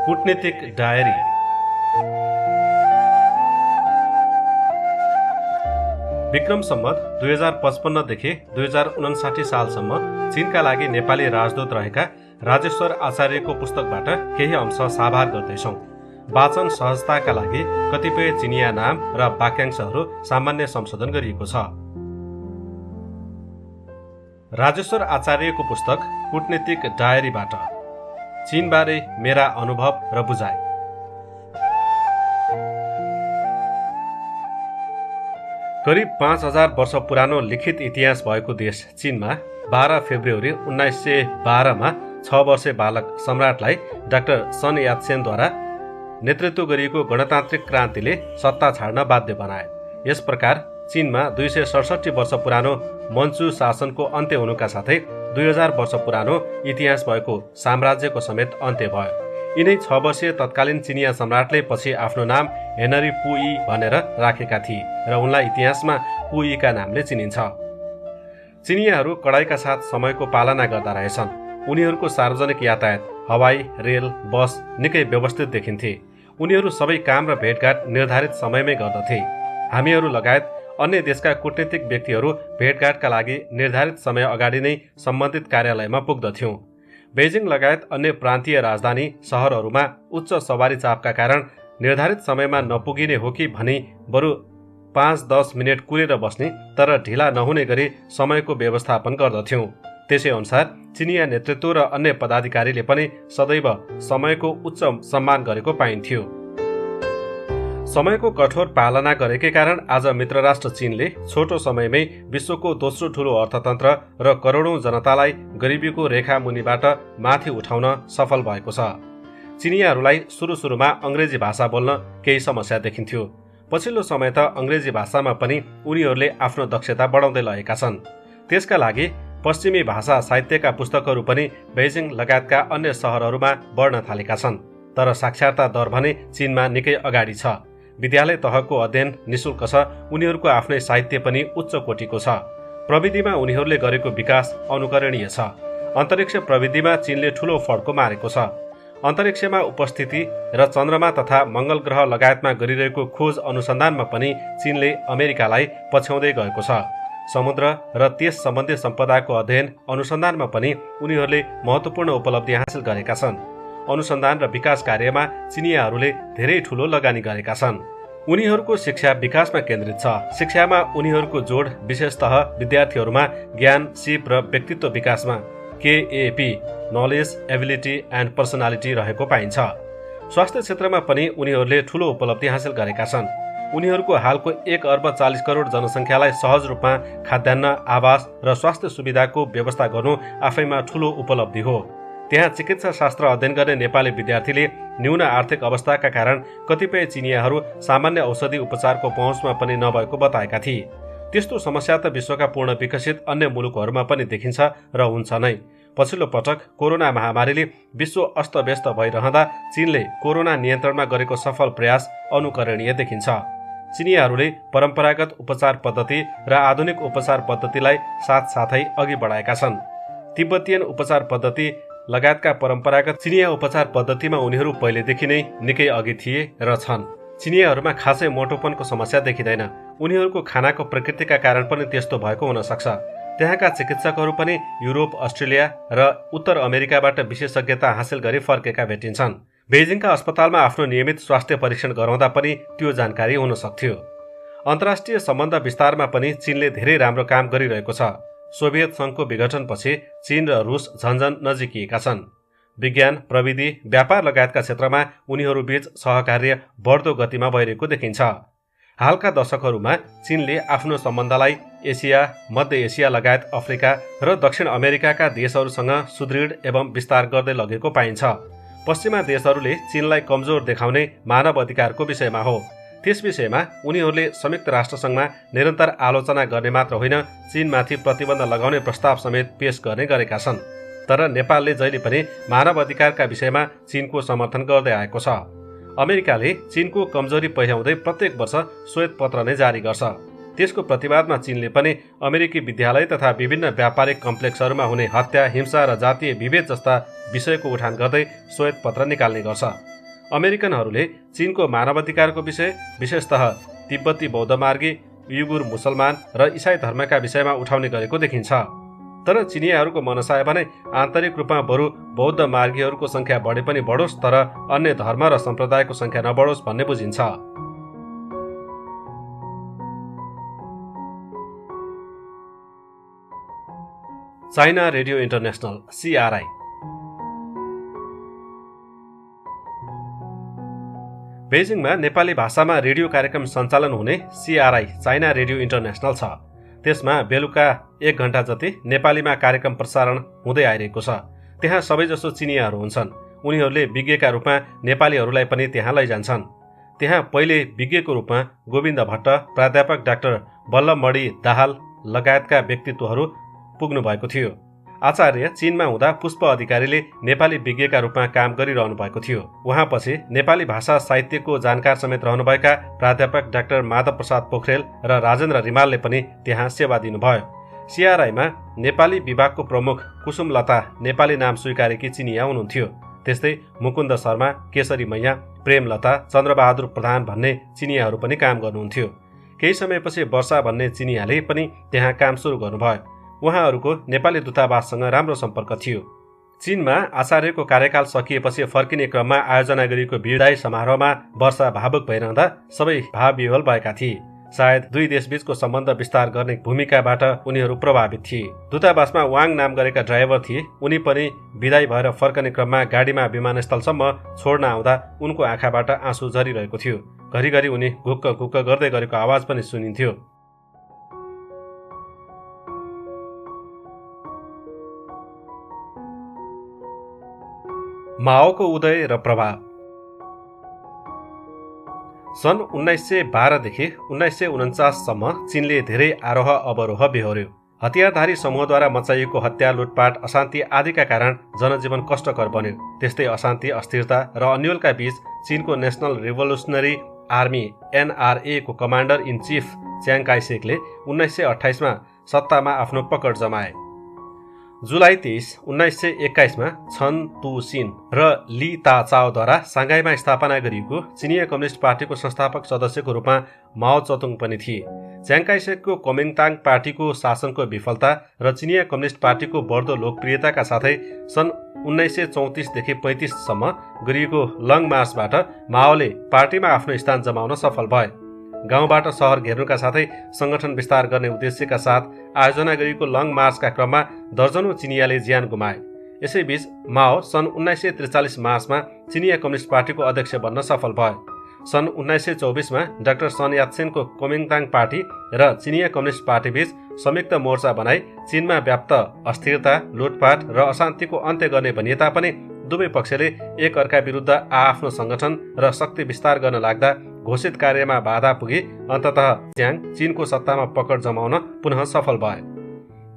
कूटनीतिक डायरी। विक्रम सम्वत 2055 देखि 2059 सालसम्म चीनका लागि नेपाली राजदूत रहेका राजेश्वर आचार्यको पुस्तकबाट केही अंश साभार गर्दैछौँ। वाचन सहजताका लागि कतिपय चिनिया नाम र वाक्यांशहरू सामान्य संशोधन गरिएको छ। राजेश्वर आचार्यको पुस्तक कूटनीतिक डायरीबाट चीनबारे मेरा अनुभव र बुझाइ। करिब 5000 वर्ष पुरानो लिखित इतिहास भएको देश चीनमा 12 फेब्रुअरी 1912 मा 6 वर्षे बालक सम्राटलाई डाक्टर सन यात-सेनद्वारा नेतृत्व गरिएको गणतान्त्रिक क्रान्तिले सत्ता छाड्न बाध्य बनाए। यस प्रकार चीनमा 267 वर्ष पुरानो मन्चु शासनको अन्त्य हुनुका साथै 2000 वर्ष पुरानो इतिहास भएको साम्राज्यको समेत अन्त्य भयो। यिनै 6 वर्षीय तत्कालीन चिनिया सम्राटले पछि आफ्नो नाम हेनरी पुई भनेर राखेका थिए र उनलाई इतिहासमा पुईका नामले चिनिन्छ। चिनियाहरू कडाइका साथ समयको पालना गर्दा रहेछन्। उनीहरूको सार्वजनिक यातायात, हवाई, रेल, बस निकै व्यवस्थित देखिन्थे। उनीहरू सबै काम र भेटघाट निर्धारित समयमै गर्दथे। हामीहरू लगायत अन्य देशका कूटनीतिक व्यक्तिहरू भेटघाटका लागि निर्धारित समय अगाडि नै सम्बन्धित कार्यालयमा पुग्दथ्यौँ। बेजिङ लगायत अन्य प्रान्तीय राजधानी सहरहरूमा उच्च सवारी चापका कारण निर्धारित समयमा नपुगिने हो कि भनी बरु 5-10 मिनट कुरेर बस्ने तर ढिला नहुने गरी समयको व्यवस्थापन गर्दथ्यौँ। त्यसै अनुसार चिनिया नेतृत्व र अन्य पदाधिकारीले पनि सदैव समयको उच्च सम्मान गरेको पाइन्थ्यो। समयको कठोर पालना गरेकै कारण आज मित्र राष्ट्र चीनले छोटो समयमै विश्वको दोस्रो ठूलो अर्थतन्त्र र करोडौं जनतालाई गरिबीको रेखा मुनिबाट माथि उठाउन सफल भएको छ। चिनियाहरूलाई सुरुमा अंग्रेजी भाषा बोल्न केही समस्या देखिन्थ्यो। पछिल्लो समय त अंग्रेजी भाषामा पनि उनीहरूले आफ्नो दक्षता बढाउँदै लगेका छन्। त्यसका लागि पश्चिमी भाषा साहित्यका पुस्तकहरू पनि बेजिङ लगायतका अन्य सहरहरूमा बढ्न थालेका छन्। तर साक्षरता दर भने चीनमा निकै अगाडि छ। विद्यालय तहको अध्ययन निशुल्क छ। उनीहरूको आफ्नै साहित्य पनि उच्च कोटिको छ। प्रविधिमा उनीहरूले गरेको विकास अनुकरणीय छ। अन्तरिक्ष प्रविधिमा चीनले ठूलो फड्को मारेको छ। अन्तरिक्षमा उपस्थिति र चन्द्रमा तथा मंगल ग्रह लगायतमा गरिरहेको खोज अनुसन्धानमा पनि चीनले अमेरिकालाई पछ्याउँदै गएको छ। समुद्र र त्यस सम्बन्धी सम्पदाको अध्ययन अनुसन्धानमा पनि उनीहरूले महत्त्वपूर्ण उपलब्धि हासिल गरेका छन्। अनुसन्धान र विकास कार्यमा चिनियाहरूले धेरै ठूलो लगानी गरेका छन्। उनीहरूको शिक्षा विकासमा केन्द्रित छ। शिक्षामा उनीहरूको जोड विशेषतः विद्यार्थीहरूमा ज्ञान, सिप र व्यक्तित्व विकासमा KAP knowledge, ability and personality रहेको पाइन्छ। स्वास्थ्य क्षेत्रमा पनि उनीहरूले ठूलो उपलब्धि हासिल गरेका छन्। उनीहरूको हालको 1 अर्ब 40 करोड जनसङ्ख्यालाई सहज रूपमा खाद्यान्न, आवास र स्वास्थ्य सुविधाको व्यवस्था गर्नु आफैमा ठूलो उपलब्धि हो। त्यहाँ चिकित्सा शास्त्र अध्ययन गर्ने नेपाली विद्यार्थीले न्यून आर्थिक अवस्थाका कारण कतिपय चिनियाहरू सामान्य औषधि उपचारको पहुँचमा पनि नभएको बताएका थिए। त्यस्तो समस्या त विश्वका पूर्ण विकसित अन्य मुलुकहरूमा पनि देखिन्छ र हुन्छ नै। पछिल्लो पटक कोरोना महामारीले विश्व अस्तव्यस्त भइरहँदा चीनले कोरोना नियन्त्रणमा गरेको सफल प्रयास अनुकरणीय देखिन्छ। चिनियाहरूले परम्परागत उपचार पद्धति र आधुनिक उपचार पद्धतिलाई साथसाथै अघि बढाएका छन्। तिब्बतीयन उपचार पद्धति लगायतका परम्परागत चिनिया उपचार पद्धतिमा उनीहरू पहिलेदेखि नै निकै अघि थिए र छन्। चिनियाहरूमा खासै मोटोपनको समस्या देखिँदैन। उनीहरूको खानाको प्रकृतिका कारण पनि त्यस्तो भएको हुन सक्छ। त्यहाँका चिकित्सकहरू पनि युरोप, अस्ट्रेलिया र उत्तर अमेरिकाबाट विशेषज्ञता हासिल गरी फर्केका भेटिन्छन्। बेजिङका अस्पतालमा आफ्नो नियमित स्वास्थ्य परीक्षण गराउँदा पनि त्यो जानकारी हुन सक्थ्यो। अन्तर्राष्ट्रिय सम्बन्ध विस्तारमा पनि चीनले धेरै राम्रो काम गरिरहेको छ। सोभियत संघको विघटनपछि चीन र रुस झन्झन नजिकिएका छन्। विज्ञान, प्रविधि, व्यापार लगायतका क्षेत्रमा उनीहरूबीच सहकार्य बढ्दो गतिमा भइरहेको देखिन्छ। हालका दशकहरूमा चीनले आफ्नो सम्बन्धलाई एसिया, मध्य एसिया लगायत अफ्रिका र दक्षिण अमेरिकाका देशहरूसँग सुदृढ एवं विस्तार गर्दै लगेको पाइन्छ। पश्चिमा देशहरूले चीनलाई कमजोर देखाउने मानव अधिकारको विषयमा हो। त्यस विषयमा उनीहरूले संयुक्त राष्ट्रसङ्घमा निरन्तर आलोचना गर्ने मात्र होइन, चीनमाथि प्रतिबन्ध लगाउने प्रस्ताव समेत पेश गर्ने गरेका छन्। तर नेपालले जहिले पनि मानव अधिकारका विषयमा चीनको समर्थन गर्दै आएको छ। अमेरिकाले चीनको कमजोरी पहिल्याउँदै प्रत्येक वर्ष श्वेत पत्र नै जारी गर्छ। त्यसको प्रतिवादमा चीनले पनि अमेरिकी विद्यालय तथा विभिन्न व्यापारिक कम्प्लेक्सहरूमा हुने हत्या, हिंसा र जातीय विभेद जस्ता विषयको उठान गर्दै श्वेत पत्र निकाल्ने गर्छ। अमेरिकनहरूले चीनको मानवाधिकारको विषय, विशेषतः तिब्बती बौद्ध मार्गी, उइगुर मुसलमान र इसाई धर्मका विषयमा उठाउने गरेको देखिन्छ। तर चिनियाहरूको मनसाय भने आन्तरिक रूपमा बरु बौद्ध मार्गीहरूको संख्या बढे पनि बढोस्, तर अन्य धर्म र सम्प्रदायको संख्या नबढोस् भन्ने बुझिन्छ। चाइना रेडियो इन्टरनेसनल CRI बेजिङमा नेपाली भाषामा रेडियो कार्यक्रम सञ्चालन हुने CRI चाइना रेडियो इन्टरनेसनल छ। त्यसमा बेलुका 1 घण्टा जति नेपालीमा कार्यक्रम प्रसारण हुँदै आइरहेको छ। त्यहाँ सबैजसो चिनियाहरू हुन्छन्। उनीहरूले विज्ञका रूपमा नेपालीहरूलाई पनि त्यहाँ लैजान्छन्। त्यहाँ पहिले विज्ञको रूपमा गोविन्द भट्ट, प्राध्यापक डाक्टर बल्लभमणि दाहाल लगायतका व्यक्तित्वहरू पुग्नु भएको थियो। आचार्य चीनमा हुँदा पुष्प अधिकारीले नेपाली विज्ञका रूपमा काम गरिरहनु भएको थियो। उहाँपछि नेपाली भाषा साहित्यको जानकार समेत रहनुभएका प्राध्यापक डाक्टर माधव प्रसाद पोखरेल र राजेन्द्र रिमालले पनि त्यहाँ सेवा दिनुभयो। CRIमा नेपाली विभागको प्रमुख कुसुमलता नेपाली नाम स्वीकारेकी चिनिया हुनुहुन्थ्यो। त्यस्तै मुकुन्द शर्मा, केशरी मैया, प्रेमलता, चन्द्रबहादुर प्रधान भन्ने चिनियाहरू पनि काम गर्नुहुन्थ्यो। केही समयपछि वर्षा भन्ने चिनियाले पनि त्यहाँ काम सुरु गर्नुभयो। उहाँहरूको नेपाली दूतावाससँग राम्रो सम्पर्क थियो। चीनमा आचार्यको कार्यकाल सकिएपछि फर्किने क्रममा आयोजना गरिएको विदाई समारोहमा वर्षा भावुक भइरहँदा सबै भावविह्वल भएका थिए। सायद दुई देशबीचको सम्बन्ध विस्तार गर्ने भूमिकाबाट उनीहरू प्रभावित थिए। दूतावासमा वाङ नाम गरेका ड्राइभर थिए। उनी पनि विदाई भएर फर्कने क्रममा गाडीमा विमानस्थलसम्म छोड्न आउँदा उनको आँखाबाट आँसु झरिरहेको थियो। घरिघरि उनी घुक्क घुक्क गर्दै गरेको आवाज पनि सुनिन्थ्यो। माओको उदय र प्रभाव। सन् 1912 देखि 1949 सम्म चीनले धेरै आरोह अवरोह बेहोर्यो। हतियारधारी समूहद्वारा मचाइएको हत्या, लुटपाट, अशान्ति आदिका कारण जनजीवन कष्टकर बन्यो। त्यस्तै अशान्ति, अस्थिरता र अन्यलका बीच चीनको नेशनल रिभोल्युसनरी आर्मी NRA को कमान्डर इन चिफ च्याङ काइसेकले 1928 मा सत्तामा आफ्नो पकड जमाए। जुलाई 23, 1921 मा छन तु सिन र ली ताचाओद्वारा साङ्घाईमा स्थापना गरिएको चिनिया कम्युनिस्ट पार्टीको संस्थापक सदस्यको रूपमा माओ त्सोतुङ पनि थिए। च्याङ काइसेकको कोमिङताङ पार्टीको शासनको विफलता र चिनिया कम्युनिस्ट पार्टीको बढ्दो लोकप्रियताका साथै सन् 1934 देखि 35 सम्म गरिएको लङ मार्चबाट माओले पार्टीमा आफ्नो स्थान जमाउन सफल भए। गाउँबाट सहर घेर्नुका साथै संगठन विस्तार गर्ने उद्देश्यका साथ आयोजना गरिएको लङ मार्चका क्रममा दर्जनौं चिनियाले ज्यान गुमाए। यसैबीच माओ सन् 1943 मार्चमा चिनिया कम्युनिस्ट पार्टीको अध्यक्ष बन्न सफल भए। सन् 1924 मा डाक्टर सन यात्सेनको कोमिङताङ पार्टी र चिनिया कम्युनिस्ट पार्टीबीच संयुक्त मोर्चा बनाई चीनमा व्याप्त अस्थिरता, लुटपाट र अशान्तिको अन्त्य गर्ने भनिए तापनि दुवै पक्षले एक अर्का विरुद्ध आआफ्नो संगठन र शक्ति विस्तार गर्न लाग्दा घोषित कार्यमा बाधा पुगी अन्ततः च्याङ चीनको सत्तामा पकड जमाउन पुनः सफल भए।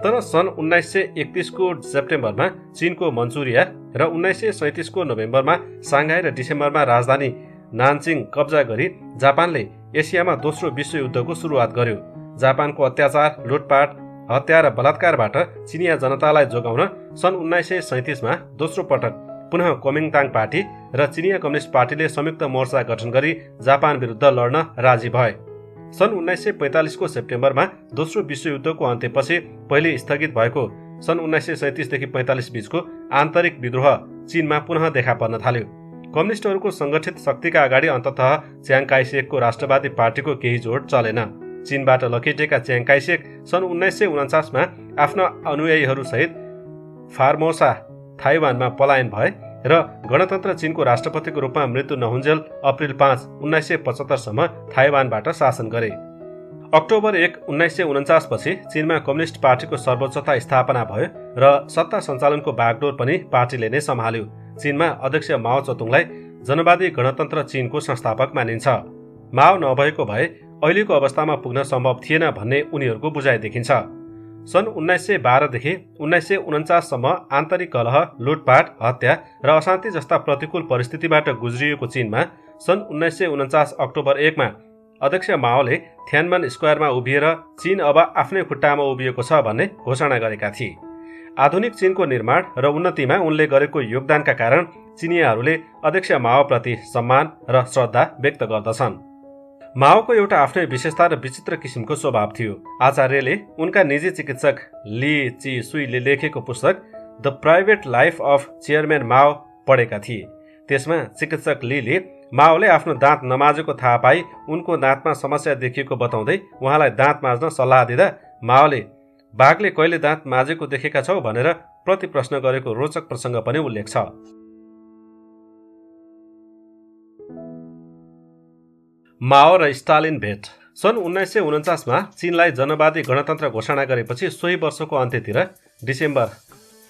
तर सन् 1931 को सेप्टेम्बरमा चीनको मन्चुरिया र 1937 को नोभेम्बरमा साङ्घाई र डिसेम्बरमा राजधानी नानचिङ कब्जा गरी जापानले एसियामा दोस्रो विश्वयुद्धको सुरुवात गर्यो। जापानको अत्याचार, लुटपाट, हत्या र बलात्कारबाट चिनिया जनतालाई जोगाउन सन् 1937 मा दोस्रो पटक पुनः कोमिङताङ पार्टी र चिनिया कम्युनिस्ट पार्टीले संयुक्त मोर्चा गठन गरी जापान विरुद्ध लड्न राजी भए। सन् 1945 को सेप्टेम्बरमा दोस्रो विश्वयुद्धको अन्त्यपछि पहिले स्थगित भएको सन् 1937 देखि 45 बीचको आन्तरिक विद्रोह चीनमा पुनः देखा पर्न थाल्यो। कम्युनिस्टहरूको संगठित शक्तिका अगाडि अन्ततः च्याङ काइसेकको राष्ट्रवादी पार्टीको केही जोड चलेन। चीनबाट लखेटेका च्याङ काइसेक सन् 1949 मा आफ्ना अनुयायीहरू सहित फार्मोसा थाइवानमा पलायन भए र गणतन्त्र चीनको राष्ट्रपतिको रूपमा मृत्यु नहुन्जेल अप्रिल 5, 1975 सम्म थाइवानबाट शासन गरे। अक्टोबर 1, 1949 पछि चीनमा कम्युनिस्ट पार्टीको सर्वोच्चता स्थापना भयो र सत्ता सञ्चालनको बागडोर पनि पार्टीले नै सम्हाल्यो। चीनमा अध्यक्ष माओ त्सोतुङलाई जनवादी गणतन्त्र चीनको संस्थापक मानिन्छ। माओ नभएको भए अहिलेको अवस्थामा पुग्न सम्भव थिएन भन्ने उनीहरूको बुझाइ देखिन्छ। सन् 1912 देखि 1949 सम्म आन्तरिक कलह, लुटपाट, हत्या र अशान्ति जस्ता प्रतिकूल परिस्थितिबाट गुज्रिएको चीनमा सन् 1949 अक्टोबर 1 मा अध्यक्ष माओले थियानमन स्क्वायरमा उभिएर चीन अब आफ्नै खुट्टामा उभिएको छ भन्ने घोषणा गरेका थिए। आधुनिक चीनको निर्माण र उन्नतिमा उनले गरेको योगदानका कारण चिनियाहरूले अध्यक्ष माओप्रति सम्मान र श्रद्धा व्यक्त गर्दछन्। माओको एउटा आफ्नै विशेषता र विचित्र किसिमको स्वभाव थियो। आचार्यले उनका निजी चिकित्सक ली ची सुईले लेखेको पुस्तक the private life of Chairman Mao पढेका थिए। त्यसमा चिकित्सक लीले माओले आफ्नो दाँत नमाजेको थाहा पाई उनको दाँतमा समस्या देखिएको बताउँदै उहाँलाई दाँत माझ्न सल्लाह दिँदा माओले बाघले कहिले दाँत माझेको देखेका छौ भनेर प्रति प्रश्न गरेको रोचक प्रसङ्ग पनि उल्लेख छ। माओ र स्टालिन भेट। सन् 1949मा चीनलाई जनवादी गणतन्त्र घोषणा गरेपछि सोही वर्षको अन्त्यतिर डिसेम्बर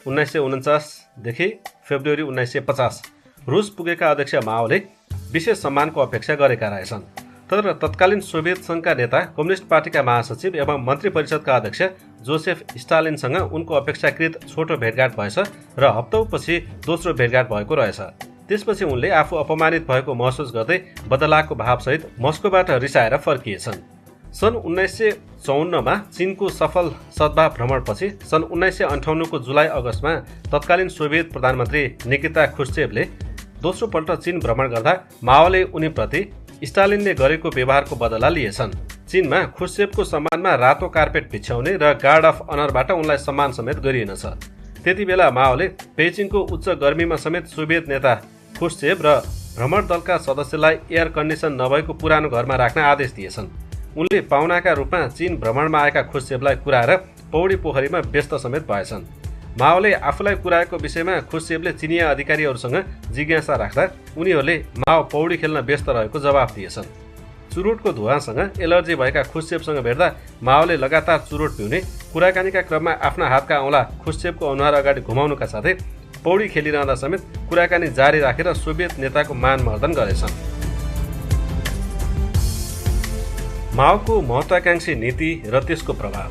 1949 देखि फेब्रुअरी 1950 रुस पुगेका अध्यक्ष माओले विशेष सम्मानको अपेक्षा गरेका रहेछन्। तर तत्कालीन सोभियत सङ्घका नेता, कम्युनिस्ट पार्टीका महासचिव एवं मन्त्री परिषदका अध्यक्ष जोसेफ स्टालिनसँग उनको अपेक्षाकृत छोटो भेटघाट भएछ र हप्तौपछि दोस्रो भेटघाट भएको रहेछ। त्यसपछि उनले आफू अपमानित भएको महसुस गर्दै बदलाको भावसहित मस्कोबाट रिसाएर फर्किएछन्। सन् 1954मा चीनको सफल सद्भाव भ्रमणपछि सन् 1958को जुलाई अगस्तमा तत्कालीन सोभियत प्रधानमन्त्री निकिता ख्रुश्चेभले दोस्रो पल्ट चीन भ्रमण गर्दा माओले उनीप्रति स्टालिनले गरेको व्यवहारको बदला लिएछन्। चीनमा ख्रुश्चेभको सम्मानमा रातो कार्पेट बिछ्याउने र गार्ड अफ अनरबाट उनलाई सम्मान समेत गरिएनछ। त्यति बेला माओले बेइजिङको उच्च गर्मीमा समेत सोभियत नेता ख्रुश्चेभ र भ्रमण दलका सदस्यलाई एयर कन्डिसन नभएको पुरानो घरमा राख्न आदेश दिएछन्। उनले पाहुनाका रूपमा चीन भ्रमणमा आएका ख्रुश्चेभलाई कुराएर पौडी पोखरीमा व्यस्त समेत भएछन्। माओले आफूलाई कुराएको विषयमा ख्रुश्चेभले चिनिया अधिकारीहरूसँग जिज्ञासा राख्दा उनीहरूले माओ पौडी खेल्न व्यस्त रहेको जवाफ दिएछन्। चुरोटको धुवासँग एलर्जी भएका ख्रुश्चेभसँग भेट्दा माओले लगातार चुरोट पिउने, कुराकानीका क्रममा आफ्ना हातका औँला ख्रुश्चेभको अनुहार अगाडि घुमाउनुका साथै पौडी खेलिरहँदा समेत कुराकानी जारी राखेर सोभियत नेताको मानमर्दन गरेछन्। माओको महत्वाकांक्षी नीति र त्यसको प्रभाव।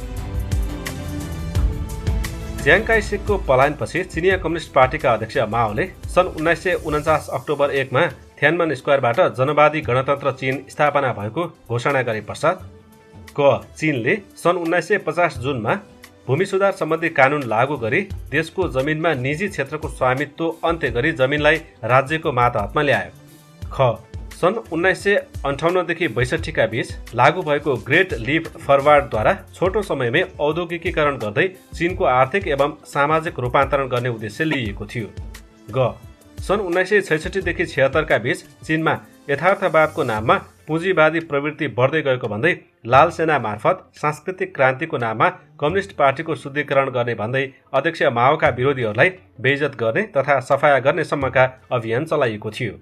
च्याङ काय सेकको पलायनपछि चिनिया कम्युनिस्ट पार्टीका अध्यक्ष माओले सन् 1949 अक्टोबर 1 मा थियानमन स्क्वायरबाट जनवादी गणतन्त्र चीन स्थापना भएको घोषणा गरे पश्चात चीनले सन् 1950 जुनमा भूमि सुधार सम्बन्धी कानून लागू गरी देशको जमिनमा निजी क्षेत्रको स्वामित्व अन्त्य गरी जमिनलाई राज्यको मातहतमा ल्यायो। सन् 1958 देखि 62 का बीच लागू भएको ग्रेट लिप फरवार्डद्वारा छोटो समयमै औद्योगिकीकरण गर्दै चीनको आर्थिक एवं सामाजिक रूपान्तरण गर्ने उद्देश्य लिइएको थियो। सन् 1966 देखि 76 का बीच चीनमा यथार्थवादको नाममा पुँजीवादी प्रवृत्ति बढ्दै गएको भन्दै लाल सेना मार्फत सांस्कृतिक क्रान्तिको नाममा कम्युनिस्ट पार्टीको शुद्धिकरण गर्ने भन्दै अध्यक्ष माओका विरोधीहरूलाई बेइज्जत गर्ने तथा सफाया गर्ने सम्मका अभियान चलाइएको थियो।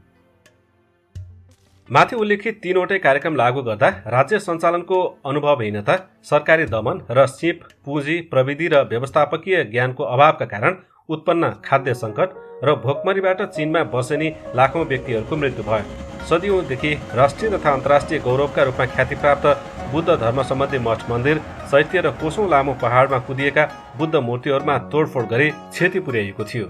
माथि उल्लेखित तीनवटै कार्यक्रम लागू गर्दा राज्य सञ्चालनको अनुभवहीनता, सरकारी दमन र सिप, पुँजी, प्रविधि र व्यवस्थापकीय ज्ञानको अभावका कारण उत्पन्न खाद्य सङ्कट र भोकमरीबाट चीनमा बसेनी लाखौं व्यक्तिहरूको मृत्यु भयो। सदियौंदेखि राष्ट्रिय तथा अन्तर्राष्ट्रिय गौरवका रूपमा ख्यातिप्राप्त बुद्ध धर्म सम्बन्धी मठ मन्दिर, चैत्य र कोसौं लामो पहाडमा कुदिएका बुद्ध मूर्तिहरूमा तोडफोड गरी क्षति पुर्याइएको थियो।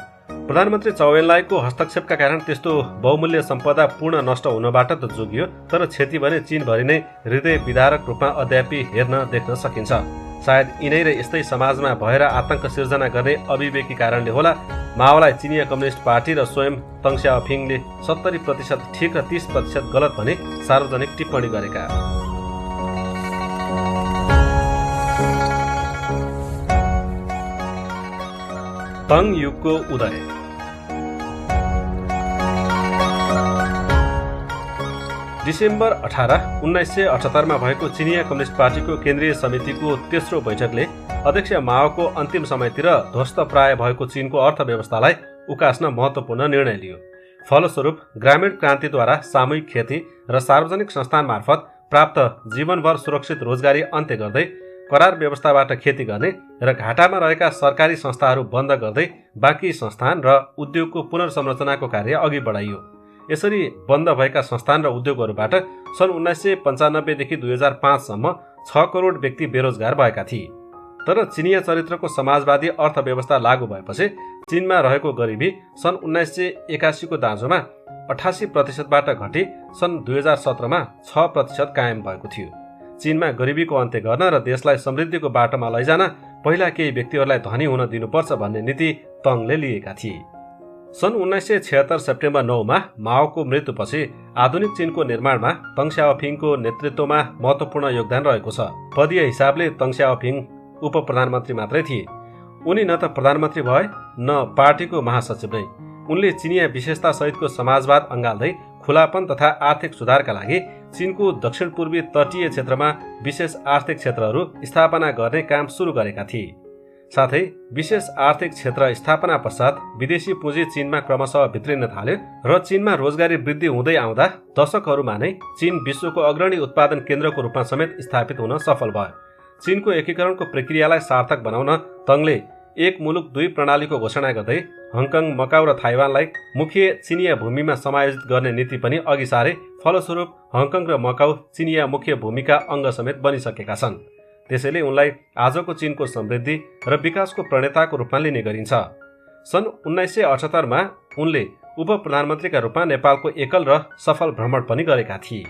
प्रधानमन्त्री चौएनलाईको हस्तक्षेपका कारण त्यस्तो बहुमूल्य सम्पदा पूर्ण नष्ट हुनबाट त जोगियो, तर क्षति भने चीनभरि नै हृदय विदारक रूपमा अद्यापि हेर्न देख्न सकिन्छ। सायद यिनै र यस्तै समाजमा भएर आतंक सिर्जना गर्ने अविवेकी कारणले होला माओलाई चिनिया कम्युनिस्ट पार्टी र स्वयं तङ स्याओपिङले 70% ठिक र 30% गलत भनी सार्वजनिक टिप्पणी गरेका। तङ युगको उदय। डिसेम्बर 18, 1978 मा भएको चिनिया कम्युनिस्ट पार्टीको केन्द्रीय समितिको तेस्रो बैठकले अध्यक्ष माओको अन्तिम समयतिर ध्वस्तप्राय भएको चीनको अर्थव्यवस्थालाई उकास्न महत्त्वपूर्ण निर्णय लियो। फलस्वरूप ग्रामीण क्रान्तिद्वारा सामूहिक खेती र सार्वजनिक संस्थान मार्फत प्राप्त जीवनभर सुरक्षित रोजगारी अन्त्य गर्दै करार व्यवस्थाबाट खेती गर्ने र घाटामा रहेका सरकारी संस्थाहरू बन्द गर्दै बाँकी संस्थान र उद्योगको पुनर्संरचनाको कार्य अघि बढाइयो। यसरी बन्द भएका संस्थान र उद्योगहरूबाट सन् 1995 देखि 2005 सम्म 6 करोड व्यक्ति बेरोजगार भएका थिए। तर चिनिया चरित्रको समाजवादी अर्थव्यवस्था लागू भएपछि चीनमा रहेको गरिबी सन् 1981 को दाँजोमा 88%बाट घटी सन् 2017मा 6% कायम भएको थियो। चीनमा गरिबीको अन्त्य गर्न र देशलाई समृद्धिको बाटोमा लैजान पहिला केही व्यक्तिहरूलाई धनी हुन दिनुपर्छ भन्ने नीति तङले लिएका थिए। सन् 1976 सेप्टेम्बर 9मा माओको मृत्युपछि आधुनिक चीनको निर्माणमा तङ स्याओपिङको नेतृत्वमा महत्त्वपूर्ण योगदान रहेको छ। पदीय हिसाबले तङ स्याओपिङ उप प्रधानमन्त्री मात्रै थिए। उनी न त प्रधानमन्त्री भए न पार्टीको महासचिव नै। उनले चिनिया विशेषता सहितको समाजवाद अँगाल्दै खुलापन तथा आर्थिक सुधारका लागि चीनको दक्षिण पूर्वी तटीय क्षेत्रमा विशेष आर्थिक क्षेत्रहरू स्थापना गर्ने काम सुरु गरेका थिए। साथै विशेष आर्थिक क्षेत्र स्थापना पश्चात विदेशी पुँजी चीनमा क्रमशः भित्रिन थाल्यो र चीनमा रोजगारी वृद्धि हुँदै आउँदा दशकहरूमा नै चीन विश्वको अग्रणी उत्पादन केन्द्रको रूपमा समेत स्थापित हुन सफल भयो। चीनको एकीकरणको प्रक्रियालाई सार्थक बनाउन तङले एक मुलुक दुई प्रणालीको घोषणा गर्दै हङकङ, मकाउ र थाइवानलाई मुख्य चिनिया भूमिमा समायोजित गर्ने नीति पनि अघि सारे। फलस्वरूप हङकङ र मकाउ चिनिया मुख्य भूमिका अङ्ग समेत बनिसकेका छन्। त्यसैले उनलाई आजको चीनको समृद्धि र विकासको प्रणेताको रूपमा लिने गरिन्छ। सन् 1978मा उनले उप प्रधानमन्त्रीका रूपमा नेपालको एकल र सफल भ्रमण पनि गरेका थिए।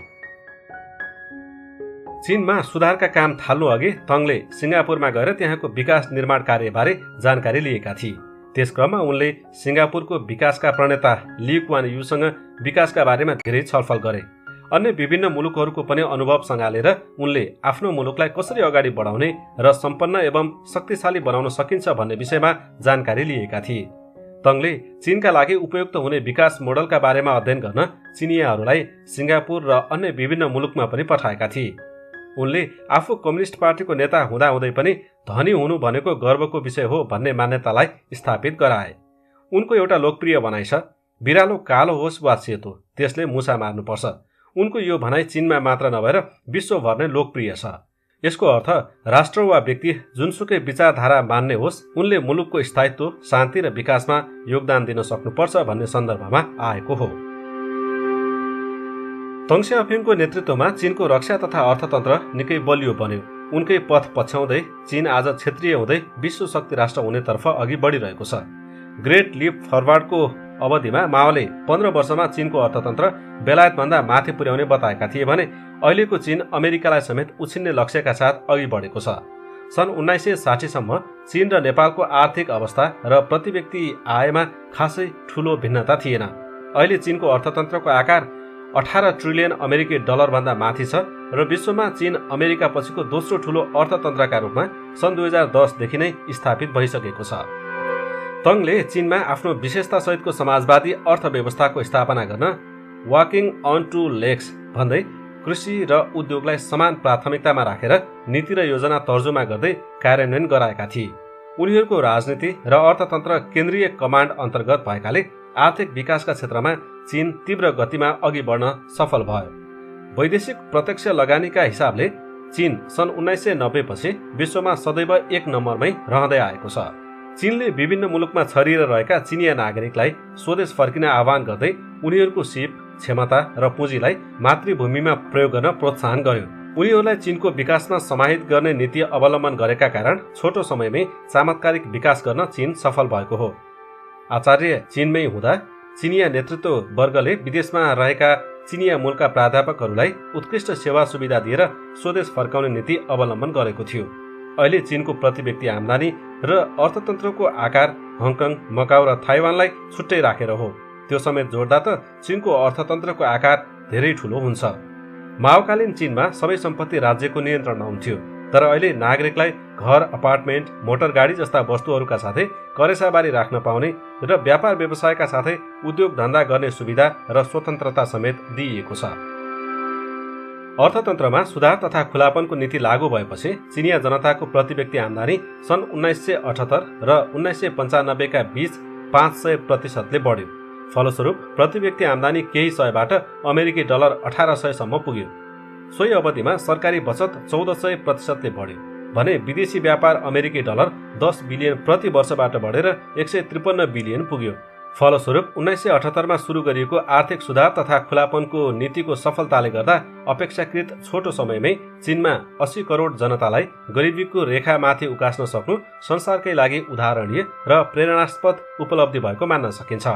चीनमा सुधारका काम थाल्नु अघि तङले सिङ्गापुरमा गएर त्यहाँको विकास निर्माण कार्यबारे जानकारी लिएका थिए। त्यसक्रममा उनले सिङ्गापुरको विकासका प्रणेता ली कुआन यूसँग विकासका बारेमा धेरै छलफल गरे। अन्य विभिन्न मुलुकहरूको पनि अनुभव सँगालेर उनले आफ्नो मुलुकलाई कसरी अगाडि बढाउने र सम्पन्न एवं शक्तिशाली बनाउन सकिन्छ भन्ने विषयमा जानकारी लिएका थिए। तङले चीनका लागि उपयुक्त हुने विकास मोडलका बारेमा अध्ययन गर्न चिनियाहरूलाई सिङ्गापुर र अन्य विभिन्न मुलुकमा पनि पठाएका थिए। उनले आफू कम्युनिस्ट पार्टीको नेता हुँदाहुँदै पनि धनी हुनु भनेको गर्वको विषय हो भन्ने मान्यतालाई स्थापित गराए। उनको एउटा लोकप्रिय भनाइ छ, बिरालो कालो होस् वा सेतो, त्यसले मुसा मार्नुपर्छ। उनको यो भनाइ चीनमा मात्र नभएर विश्वभर नै लोकप्रिय छ। यसको अर्थ राष्ट्र वा व्यक्ति जुनसुकै विचारधारा मान्ने होस्, उनले मुलुकको स्थायित्व, शान्ति र विकासमा योगदान दिन सक्नुपर्छ भन्ने सन्दर्भमा आएको हो। तङ स्याओपिङको नेतृत्वमा चीनको रक्षा तथा अर्थतन्त्र निकै बलियो बन्यो। उनकै पथ पछ्याउँदै चीन आज क्षेत्रीय हुँदै विश्व शक्ति राष्ट्र हुनेतर्फ अघि बढिरहेको छ। ग्रेट लिप फरवार्डको अवधिमा माओले 15 वर्षमा चीनको अर्थतन्त्र बेलायतभन्दा माथि पुर्याउने बताएका थिए भने अहिलेको चीन अमेरिकालाई समेत उछिन्ने लक्ष्यका साथ अघि बढेको छ। सन् 1960 सम्म चीन र नेपालको आर्थिक अवस्था र प्रति व्यक्ति आयमा खासै ठूलो भिन्नता थिएन। अहिले चीनको अर्थतन्त्रको आकार 18 ट्रिलियन अमेरिकी डलर भन्दा माथि छ र विश्वमा चीन अमेरिका पछिको दोस्रो ठूलो अर्थतन्त्रका रूपमा सन् 2010 देखि नै स्थापित भइसकेको छ। तङले चीनमा आफ्नो विशेषता सहितको समाजवादी अर्थव्यवस्थाको स्थापना गर्न वाकिङ अन टु लेग्स भन्दै कृषि र उद्योगलाई समान प्राथमिकतामा राखेर नीति र योजना तर्जुमा गर्दै कार्यान्वयन गराएका थिए। उनीहरूको राजनीति र अर्थतन्त्र केन्द्रीय कमान्ड अन्तर्गत भएकाले आर्थिक विकासका क्षेत्रमा चीन तीव्र गतिमा अघि बढ्न सफल भयो। वैदेशिक प्रत्यक्ष लगानीका हिसाबले चीन सन् 1990 पछि विश्वमा सदैव एक नम्बरमै रहँदै आएको छ। चीनले विभिन्न मुलुकमा छरिएर रहेका चिनिया नागरिकलाई स्वदेश फर्किन आह्वान गर्दै उनीहरूको सिप, क्षमता र पुँजीलाई मातृभूमिमा प्रयोग गर्न प्रोत्साहन गर्यो। उनीहरूलाई चीनको विकासमा समाहित गर्ने नीति अवलम्बन गरेका कारण छोटो समयमै चमत्कारिक विकास गर्न चीन सफल भएको हो। आचार्य चीनमै हुँदा चिनिया नेतृत्व वर्गले विदेशमा रहेका चिनिया मूलका प्राध्यापकहरूलाई उत्कृष्ट सेवा सुविधा दिएर स्वदेश फर्काउने नीति अवलम्बन गरेको थियो। अहिले चीनको प्रति व्यक्ति आम्दानी र अर्थतन्त्रको आकार हङकङ, मकाउ र थाइवानलाई छुट्टै राखेर हो। त्यो समेत जोड्दा त चीनको अर्थतन्त्रको आकार धेरै ठूलो हुन्छ। माओकालीन चीनमा सबै सम्पत्ति राज्यको नियन्त्रणमा हुन्थ्यो, तर अहिले नागरिकलाई घर, अपार्टमेन्ट, मोटर गाडी जस्ता वस्तुहरूका साथै करेसाबारी राख्न पाउने र व्यापार व्यवसायका साथै उद्योग धन्दा गर्ने सुविधा र स्वतन्त्रता समेत दिइएको छ। अर्थतन्त्रमा सुधार तथा खुलापनको नीति लागू भएपछि चिनिया जनताको प्रति व्यक्ति आम्दानी सन् 1978 र 1995 का बीच 500% बढ्यो। फलस्वरूप प्रति व्यक्ति आम्दानी केही सयबाट अमेरिकी डलर 1800 सम्म पुग्यो। सोही अवधिमा सरकारी बचत 1400% बढ्यो भने विदेशी व्यापार अमेरिकी डलर 10 बिलियन प्रति वर्षबाट बढेर 153 बिलियन पुग्यो। फलस्वरूप 1978 मा सुरु गरिएको आर्थिक सुधार तथा खुलापनको नीतिको सफलताले गर्दा अपेक्षाकृत छोटो समयमै चीनमा 80 करोड जनतालाई गरिबीको रेखामाथि उकास्न सक्नु संसारकै लागि उदाहरणीय र प्रेरणास्पद उपलब्धि भएको मान्न सकिन्छ।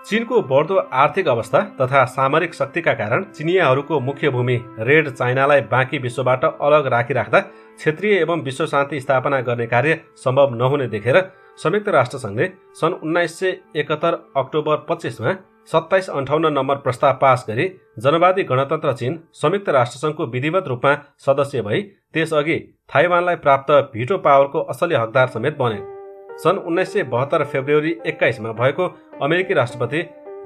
चीनको बढ्दो आर्थिक अवस्था तथा सामरिक शक्तिका कारण चिनियाहरूको मुख्य भूमि रेड चाइनालाई बाँकी विश्वबाट अलग राखिराख्दा क्षेत्रीय एवं विश्व शान्ति स्थापना गर्ने कार्य सम्भव नहुने देखेर संयुक्त राष्ट्रसङ्घले सन् 1971 अक्टोबर 25मा 2758 नम्बर प्रस्ताव पास गरी जनवादी गणतन्त्र चीन संयुक्त राष्ट्रसङ्घको विधिवत रूपमा सदस्य भई त्यसअघि ताइवानलाई प्राप्त भिटो पावरको असली हकदार समेत बने। सन् 1972 फेब्रुअरी 21मा भएको अमेरिकी राष्ट्रपति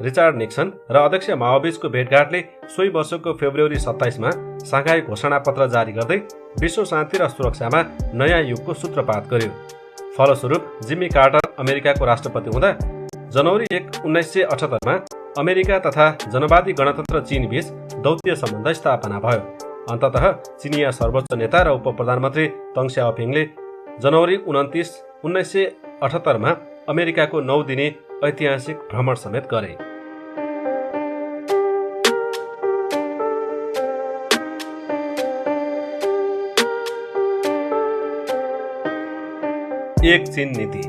रिचार्ड निक्सन र अध्यक्ष माओबीचको भेटघाटले सोही वर्षको फेब्रुअरी 27मा साङ्घाई घोषणापत्र जारी गर्दै विश्व शान्ति र सुरक्षामा नयाँ युगको सूत्रपात गर्यो। फलस्वरूप जिम्मी कार्टर अमेरिकाको राष्ट्रपति हुँदा जनवरी 1, 1978मा अमेरिका तथा जनवादी गणतन्त्र चीन बीच दौत्य सम्बन्ध स्थापना भयो। अन्ततः चिनिया सर्वोच्च नेता र उप प्रधानमन्त्री तङ स्याओपिङले जनवरी 29, 1978मा अमेरिकाको 9 दिने ऐतिहासिक भ्रमण समेत गरे। एक चीन नीति।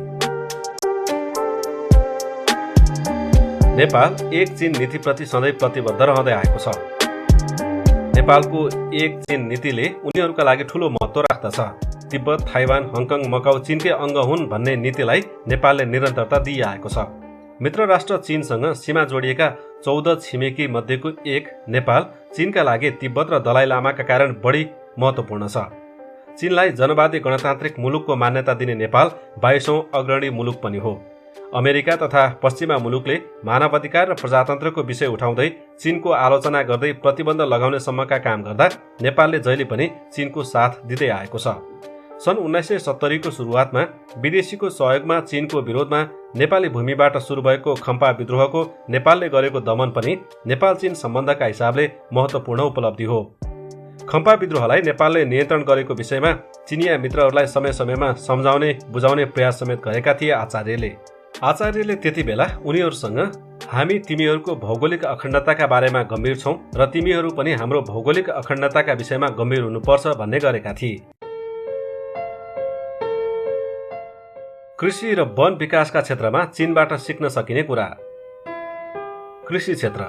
नेपाल एक चीन नीतिप्रति सधैँ प्रतिबद्ध रहँदै आएको छ। नेपालको एक चीन नीतिले उनीहरूका लागि ठूलो महत्त्व राख्दछ। तिब्बत, ताइवान, हङकङ, मकाउ चीनकै अङ्ग हुन् भन्ने नीतिलाई नेपालले निरन्तरता दिइआएको छ। मित्र राष्ट्र चीनसँग सीमा जोडिएका 14 छिमेकी मध्येको एक नेपाल चीनका लागि तिब्बत र दलाइ लामाका कारण बढी महत्त्वपूर्ण छ। चीनलाई जनवादी गणतान्त्रिक मुलुकको मान्यता दिने नेपाल 22औं अग्रणी मुलुक पनि हो। अमेरिका तथा पश्चिमा मुलुकले मानवाधिकार र प्रजातन्त्रको विषय उठाउँदै चीनको आलोचना गर्दै प्रतिबन्ध लगाउने सम्मका काम गर्दा नेपालले जहिले पनि चीनको साथ दिँदै आएको छ। सन् 1970 को सुरुवातमा विदेशीको सहयोगमा चीनको विरोधमा नेपाली भूमिबाट सुरु भएको खम्पा विद्रोहको नेपालले गरेको दमन पनि नेपाल चीन सम्बन्धका हिसाबले महत्त्वपूर्ण उपलब्धि हो। खम्पा विद्रोहलाई नेपालले नियन्त्रण गरेको विषयमा चिनिया मित्रहरूलाई समय समयमा सम्झाउने बुझाउने प्रयास समेत गरेका थिए आचार्यले त्यति बेला उनीहरूसँग हामी तिमीहरूको भौगोलिक अखण्डताका बारेमा गम्भीर छौं र तिमीहरू पनि हाम्रो भौगोलिक अखण्डताका विषयमा गम्भीर हुनुपर्छ भन्ने गरेका थिए। कृषि र वन विकासका क्षेत्रमा चीनबाट सिक्न सकिने कुरा। कृषि क्षेत्र।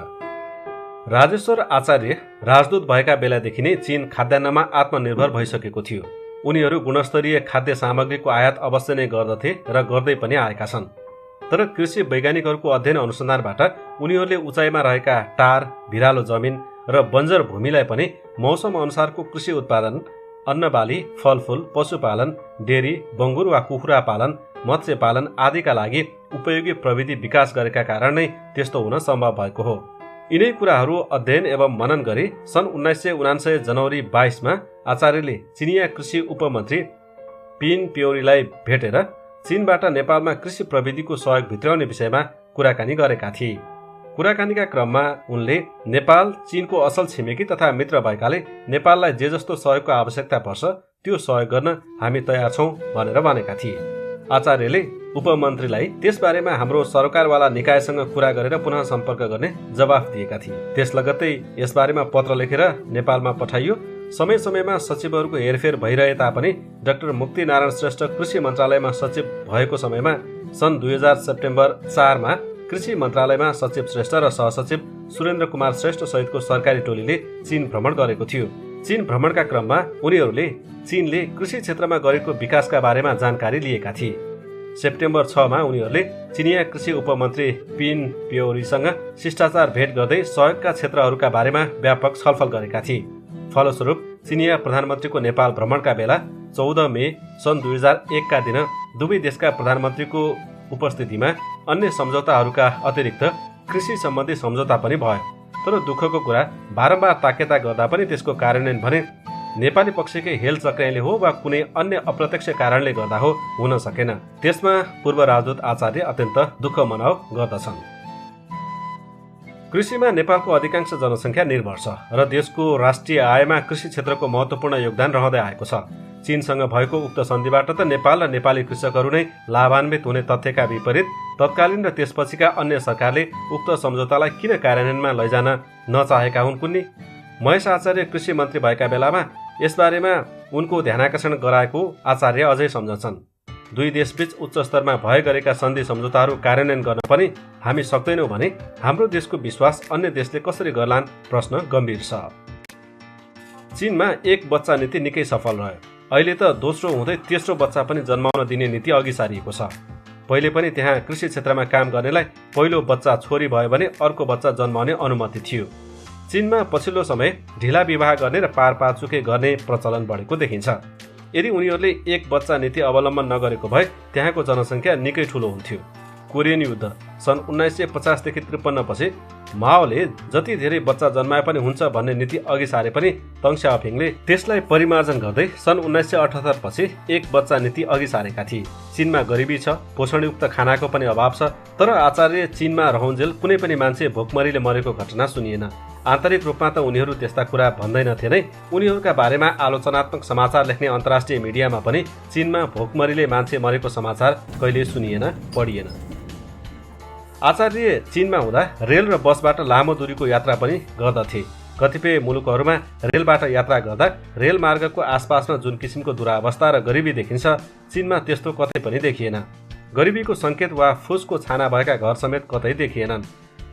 राजेश्वर आचार्य राजदूत भएका बेलादेखि नै चीन खाद्यान्नमा आत्मनिर्भर भइसकेको थियो। उनीहरू गुणस्तरीय खाद्य सामग्रीको आयात अवश्य नै गर्दथे र गर्दै पनि आएका छन्। तर कृषि वैज्ञानिकहरूको अध्ययन अनुसन्धानबाट उनीहरूले उचाइमा रहेका टार, भिरालो जमिन र बन्जर भूमिलाई पनि मौसम अनुसारको कृषि उत्पादन, अन्नबाली, फलफूल, पशुपालन, डेरी, बङ्गुर वा कुखुरा पालन, मत्स्य पालन आदिका लागि उपयोगी प्रविधि विकास गरेका कारण नै त्यस्तो हुन सम्भव भएको हो। यिनै कुराहरू अध्ययन एवं मनन गरी सन् 1999 जनवरी 22मा आचार्यले चिनिया कृषि उपमन्त्री पिन प्योरीलाई भेटेर चीनबाट नेपालमा कृषि प्रविधिको सहयोग भित्राउने विषयमा कुराकानी गरेका थिए। कुराकानीका क्रममा उनले नेपाल चीनको असल छिमेकी तथा मित्र भएकाले नेपाललाई जे जस्तो सहयोगको आवश्यकता पर्छ त्यो सहयोग गर्न हामी तयार छौं भनेर भनेका थिए। आचार्यले उपमन्त्रीलाई त्यसबारेमा हाम्रो सरकारवाला निकायसँग कुरा गरेर पुनः सम्पर्क गर्ने जवाफ दिएका थिए। त्यस लगत्तै यसबारेमा पत्र लेखेर नेपालमा पठाइयो। समय समयमा सचिवहरूको हेरफेर भइरहे तापनि डाक्टर मुक्ति नारायण श्रेष्ठ कृषि मन्त्रालयमा सचिव भएको समयमा सन् 2000 सेप्टेम्बर 4मा कृषि मन्त्रालयमा सचिव श्रेष्ठ र सहसचिव सुरेन्द्र कुमार श्रेष्ठ सहितको सरकारी टोलीले चीन भ्रमण गरेको थियो। चीन भ्रमणका क्रममा उनीहरूले चीनले कृषि क्षेत्रमा गरेको विकासका बारेमा जानकारी लिएका थिए। सेप्टेम्बर 6मा उनीहरूले चिनिया कृषि उपमन्त्री पिन प्योरीसँग शिष्टाचार भेट गर्दै सहयोगका क्षेत्रहरूका बारेमा व्यापक छलफल गरेका थिए। फलस्वरूप चिनिया प्रधानमन्त्रीको नेपाल भ्रमणका बेला 14 मे सन् 2001 का दिन दुवै देशका प्रधानमन्त्रीको उपस्थितिमा अन्य सम्झौताहरूका अतिरिक्त कृषि सम्बन्धी सम्झौता पनि भयो। तर दुःखको कुरा बारम्बार ताकेता गर्दा पनि त्यसको कार्यान्वयन भने नेपाली पक्षकै हेल चक्राइले हो वा कुनै अन्य अप्रत्यक्ष कारणले गर्दा हो हुन सकेन। त्यसमा पूर्व राजदूत आचार्य अत्यन्त दुःख मनाउ गर्दछन्। कृषिमा नेपालको अधिकांश जनसङ्ख्या निर्भर छ र देशको राष्ट्रिय आयमा कृषि क्षेत्रको महत्त्वपूर्ण योगदान रहँदै आएको छ। चीनसँग भएको उक्त सन्धिबाट त नेपाल र नेपाली कृषकहरू नै लाभान्वित हुने तथ्यका विपरीत तत्कालीन र त्यसपछिका अन्य सरकारले उक्त सम्झौतालाई किन कार्यान्वयनमा लैजान नचाहेका हुन् कुन्नी? महेश आचार्य कृषि मन्त्री भएका बेलामा यसबारेमा उनको ध्यानाकर्षण गराएको आचार्य अझै सम्झन्छन्। दुई देशबीच उच्च स्तरमा भए गरेका सन्धि सम्झौताहरू कार्यान्वयन गर्न पनि हामी सक्दैनौँ भने हाम्रो देशको विश्वास अन्य देशले कसरी गर्लान् प्रश्न गम्भीर छ। चीनमा एक बच्चा नीति निकै सफल रह्यो। अहिले त दोस्रो हुँदै तेस्रो बच्चा पनि जन्माउन दिने नीति अघि सारिएको छ। पहिले पनि त्यहाँ कृषि क्षेत्रमा काम गर्नेलाई पहिलो बच्चा छोरी भयो भने अर्को बच्चा जन्माउने अनुमति थियो। चीनमा पछिल्लो समय ढिला विवाह गर्ने र पारपाचुके गर्ने प्रचलन बढेको देखिन्छ। यदि उनीहरूले एक बच्चा नीति अवलम्बन नगरेको भए त्यहाँको जनसङ्ख्या निकै ठुलो हुन्थ्यो। कोरियन युद्ध सन् 1950 देखि 53 पछि माओले जति धेरै बच्चा जन्माए पनि हुन्छ भन्ने नीति अघि सारे पनि तङ स्याओपिङले त्यसलाई परिमार्जन गर्दै सन् 1978 पछि एक बच्चा नीति अघि सारेका थिए। चीनमा गरिबी छ, पोषणयुक्त खानाको पनि अभाव छ, तर आचार्य चीनमा रहउन्जेल कुनै पनि मान्छे भोकमरीले मरेको घटना सुनिएन। आन्तरिक रूपमा त उनीहरू त्यस्ता कुरा भन्दैनथे नै। उनीहरूका बारेमा आलोचनात्मक समाचार लेख्ने अन्तर्राष्ट्रिय मिडियामा पनि चीनमा भोकमरीले मान्छे मरेको समाचार कहिले सुनिएन, पढिएन। आचार्य चीनमा हुँदा रेल र बसबाट लामो दूरीको यात्रा पनि गर्दथे। कतिपय मुलुकहरूमा रेलबाट यात्रा गर्दा रेलमार्गको आसपासमा जुन किसिमको दुरावस्था र गरिबी देखिन्छ, चीनमा त्यस्तो कतै पनि देखिएन। गरिबीको सङ्केत वा फुसको छाना भएका घर समेत कतै देखिएनन्।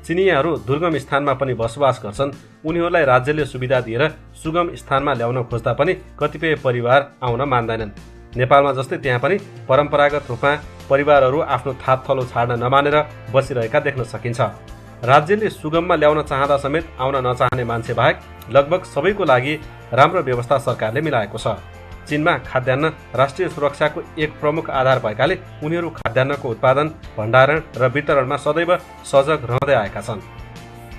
चिनियाहरू दुर्गम स्थानमा पनि बसोबास गर्छन्। उनीहरूलाई राज्यले सुविधा दिएर सुगम स्थानमा ल्याउन खोज्दा पनि कतिपय परिवार आउन मान्दैनन्। नेपालमा जस्तै त्यहाँ पनि परम्परागत रूपमा परिवारहरू आफ्नो थात थलो छाड्न नमानेर बसिरहेका देख्न सकिन्छ। राज्यले सुगममा ल्याउन चाहँदा समेत आउन नचाहने मान्छे बाहेक लगभग सबैको लागि राम्रो व्यवस्था सरकारले मिलाएको छ। चीनमा खाद्यान्न राष्ट्रिय सुरक्षाको एक प्रमुख आधार भएकाले उनीहरू खाद्यान्नको उत्पादन, भण्डारण र वितरणमा सदैव सजग रहँदै आएका छन्।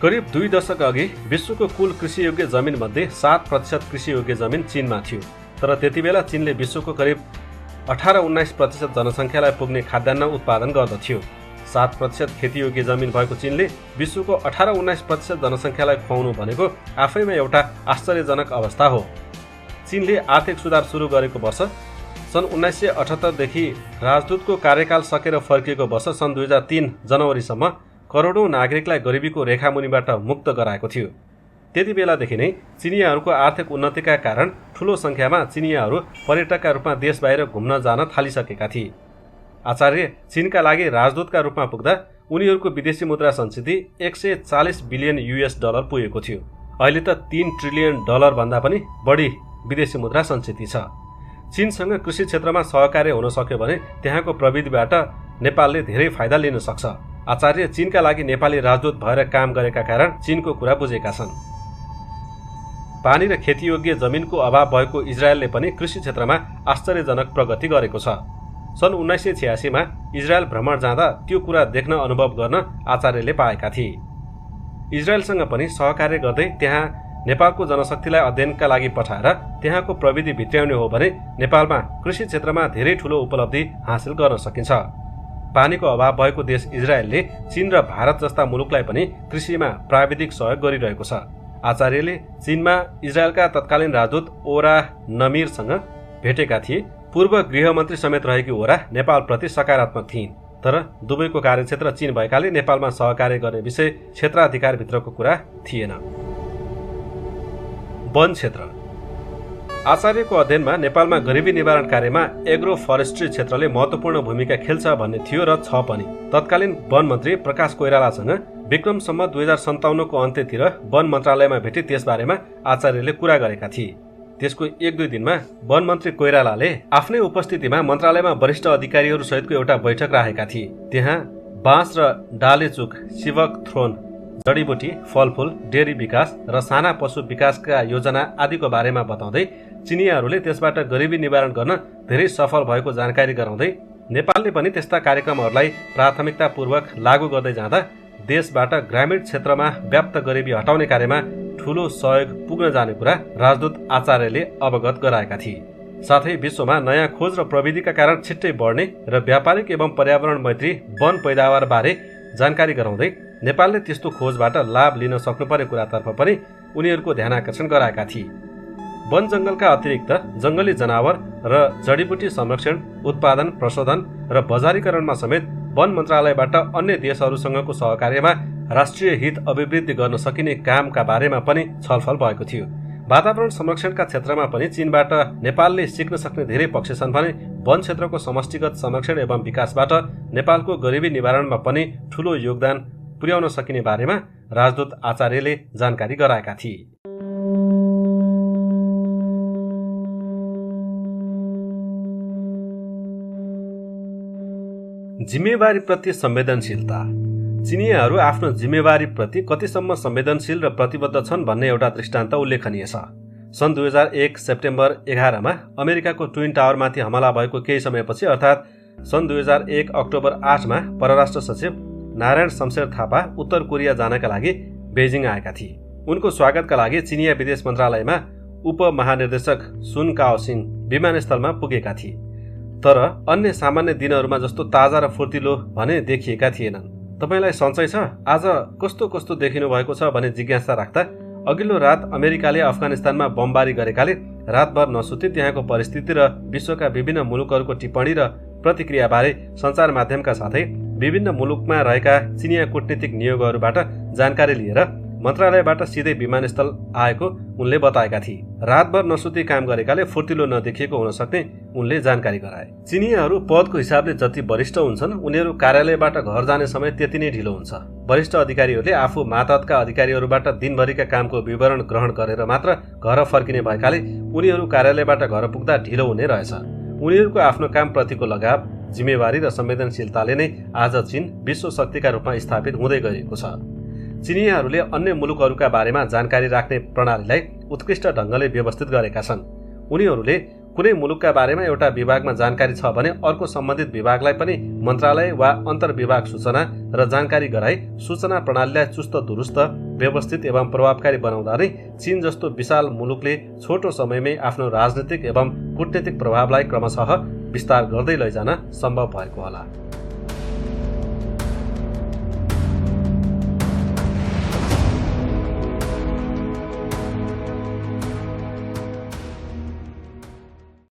करिब 2 दशक अघि विश्वको कुल कृषियोग्य जमिन मध्ये 7% कृषियोग्य जमिन चीनमा थियो। तर त्यति बेला चीनले विश्वको करिब 18-19% जनसङ्ख्यालाई पुग्ने खाद्यान्न उत्पादन गर्दथ्यो। 7% खेतीयोग्य जमिन भएको चीनले विश्वको 18-19% जनसङ्ख्यालाई खुवाउनु भनेको आफैमा एउटा आश्चर्यजनक अवस्था हो। चीनले आर्थिक सुधार सुरु गरेको वर्ष सन् 1978 देखि राजदूतको कार्यकाल सकेर फर्किएको वर्ष सन् 2003 जनवरीसम्म करोडौं नागरिकलाई गरिबीको रेखामुनिबाट मुक्त गराएको थियो। त्यति बेलादेखि नै चिनियाहरूको आर्थिक उन्नतिका कारण ठूलो संख्यामा चिनियाहरू पर्यटकका रूपमा देश बाहिर घुम्न जान थालिसकेका थिए। आचार्य चीनका लागि राजदूतका रूपमा पुग्दा उनीहरूको विदेशी मुद्रा सञ्चित 140 बिलियन US डलर पुगेको थियो। अहिले त 3 ट्रिलियन डलर भन्दा पनि बढी विदेशी मुद्रा सञ्चित छ। चीनसँग कृषि क्षेत्रमा सहकार्य हुन सक्यो भने त्यहाँको प्रविधिबाट नेपालले धेरै फाइदा लिन सक्छ। आचार्य चीनका लागि नेपाली राजदूत भएर काम गरेका कारण चीनको कुरा बुझेका छन्। पानी र खेतीयोग्य जमिनको अभाव भएको इजरायलले पनि कृषि क्षेत्रमा आश्चर्यजनक प्रगति गरेको छ। सन् 1986 मा इजरायल भ्रमण जाँदा त्यो कुरा देख्न अनुभव गर्न आचार्यले पाएका थिए। इजरायलसँग पनि सहकार्य गर्दै त्यहाँ नेपालको जनशक्तिलाई अध्ययनका लागि पठाएर त्यहाँको प्रविधि भित्र्याउने हो भने नेपालमा कृषि क्षेत्रमा धेरै ठूलो उपलब्धि हासिल गर्न सकिन्छ। पानीको अभाव भएको देश इजरायलले चीन र भारत जस्ता मुलुकलाई पनि कृषिमा प्राविधिक सहयोग गरिरहेको छ। आचार्यले चीनमा इजरायलका तत्कालीन राजदूत ओरा नमिरसँग भेटेका थिए। पूर्व गृहमन्त्री समेत रहेकी ओरा नेपालप्रति सकारात्मक थिइन्, तर दुवैको कार्यक्षेत्र चीन भएकाले नेपालमा सहकार्य गर्ने विषय क्षेत्राधिकारभित्रको कुरा थिएन। वन क्षेत्र। आचार्यको अध्ययनमा नेपालमा गरिबी निवारण कार्यमा एग्रो फरेस्ट्री क्षेत्रले महत्त्वपूर्ण भूमिका खेल्छ भन्ने थियो र छ पनि। तत्कालीन वन मन्त्री प्रकाश कोइरालासँग विक्रम सम्वत 2057 को अन्त्यतिर वन मन्त्रालयमा भेटी त्यसबारेमा आचार्यले कुरा गरेका थिए। त्यसको 1-2 दिनमा वन मन्त्री कोइरालाले आफ्नै उपस्थितिमा मन्त्रालयमा वरिष्ठ अधिकारीहरू सहितको एउटा बैठक राखेका थिए। त्यहाँ बाँस र डालेचुक, शिवक थ्रोन, जडीबुटी, फलफूल, डेरी विकास र साना पशु विकासका योजना आदिको बारेमा बताउँदै चिनियाहरूले त्यसबाट गरिबी निवारण गर्न धेरै सफल भएको जानकारी गराउँदै नेपालले पनि त्यस्ता कार्यक्रमहरूलाई प्राथमिकतापूर्वक लागू गर्दै जाँदा देशबाट ग्रामीण क्षेत्रमा व्याप्त गरिबी हटाउने कार्यमा ठूलो सहयोग पुग्न जाने कुरा राजदूत आचार्यले अवगत गराएका थिए। साथै विश्वमा नयाँ खोज र प्रविधिका कारण छिट्टै बढ्ने र व्यापारिक एवं पर्यावरण मैत्री वन पैदावार बारे जानकारी गराउँदै नेपालले त्यस्तो खोजबाट लाभ लिन सक्नुपर्ने कुरातर्फ पनि उनीहरूको ध्यानाकर्षण गराएका थिए। वन जंगलका अतिरिक्त जंगली जनावर र जडीबुटी संरक्षण, उत्पादन, प्रशोधन र बजारीकरणमा समेत वन मन्त्रालयबाट अन्य देशहरूसँगको सहकार्यमा राष्ट्रिय हित अभिवृद्धि गर्न सकिने कामका बारेमा पनि छलफल भएको थियो। वातावरण संरक्षणका क्षेत्रमा पनि चीनबाट नेपालले सिक्न सक्ने धेरै पक्ष छन् भने वन क्षेत्रको समष्टिगत संरक्षण एवं विकासबाट नेपालको गरिबी निवारणमा पनि ठूलो योगदान पुर्याउन सकिने बारेमा राजदूत आचार्यले जानकारी गराएका थिए। जिम्मेवारीप्रति संवेदनशीलता। चिनियाहरू आफ्नो जिम्मेवारीप्रति कतिसम्म संवेदनशील र प्रतिबद्ध छन् भन्ने एउटा दृष्टान्त उल्लेखनीय छ। सन् 2001 सेप्टेम्बर 11 मा अमेरिकाको ट्विन टावरमाथि हमला भएको केही समयपछि अर्थात् सन् 2001 अक्टोबर 8 मा परराष्ट्र सचिव नारायण शमशेर थापा उत्तर कोरिया जानका लागि बेजिङ आएका थिए। उनको स्वागतका लागि चिनिया विदेश मन्त्रालयमा उपमहानिर्देशक सुन काओसिङ विमानस्थलमा पुगेका थिए। तर अन्य सामान्य दिनहरूमा जस्तो ताजा र फुर्तिलो भने देखिएका थिएनन्। तपाईलाई सञ्चय छ आज कस्तो कस्तो देखिनु भएको छ भने जिज्ञासा राख्दा अघिल्लो रात अमेरिकाले अफगानिस्तानमा बमबारी गरेकाले रातभर नसुती त्यहाँको परिस्थिति र विश्वका विभिन्न मुलुकहरूको टिप्पणी र प्रतिक्रियाबारे सञ्चार माध्यमका साथै विभिन्न मुलुकमा रहेका चिनिया कूटनीतिक नियोगहरूबाट जानकारी लिएर मन्त्रालयबाट सिधै विमानस्थल आएको उनले बताएका थिए। रातभर नसुती काम गरेकाले फुर्तिलो नदेखिएको हुन सक्ने उनले जानकारी गराए। चिनियाहरू पदको हिसाबले जति वरिष्ठ हुन्छन् उनीहरू कार्यालयबाट घर जाने समय त्यति नै ढिलो हुन्छ। वरिष्ठ अधिकारीहरूले आफू मातहतका अधिकारीहरूबाट दिनभरिका कामको विवरण ग्रहण गरेर मात्र घर फर्किने भएकाले उनीहरू कार्यालयबाट घर पुग्दा ढिलो हुने रहेछ। उनीहरूको आफ्नो कामप्रतिको लगाव, जिम्मेवारी र संवेदनशीलताले नै आज चीन विश्व शक्तिका रूपमा स्थापित हुँदै गएको छ। चिनियाहरूले अन्य मुलुकहरूका बारेमा जानकारी राख्ने प्रणालीलाई उत्कृष्ट ढङ्गले व्यवस्थित गरेका छन्। उनीहरूले कुनै मुलुकका बारेमा एउटा विभागमा जानकारी छ भने अर्को सम्बन्धित विभागलाई पनि मन्त्रालय वा अन्तर्विभाग सूचना र जानकारी गराई सूचना प्रणालीलाई चुस्त दुरुस्त, व्यवस्थित एवं प्रभावकारी बनाउँदा नै चीन जस्तो विशाल मुलुकले छोटो समयमै आफ्नो राजनीतिक एवं कूटनीतिक प्रभावलाई क्रमशः विस्तार गर्दै लैजान सम्भव भएको होला।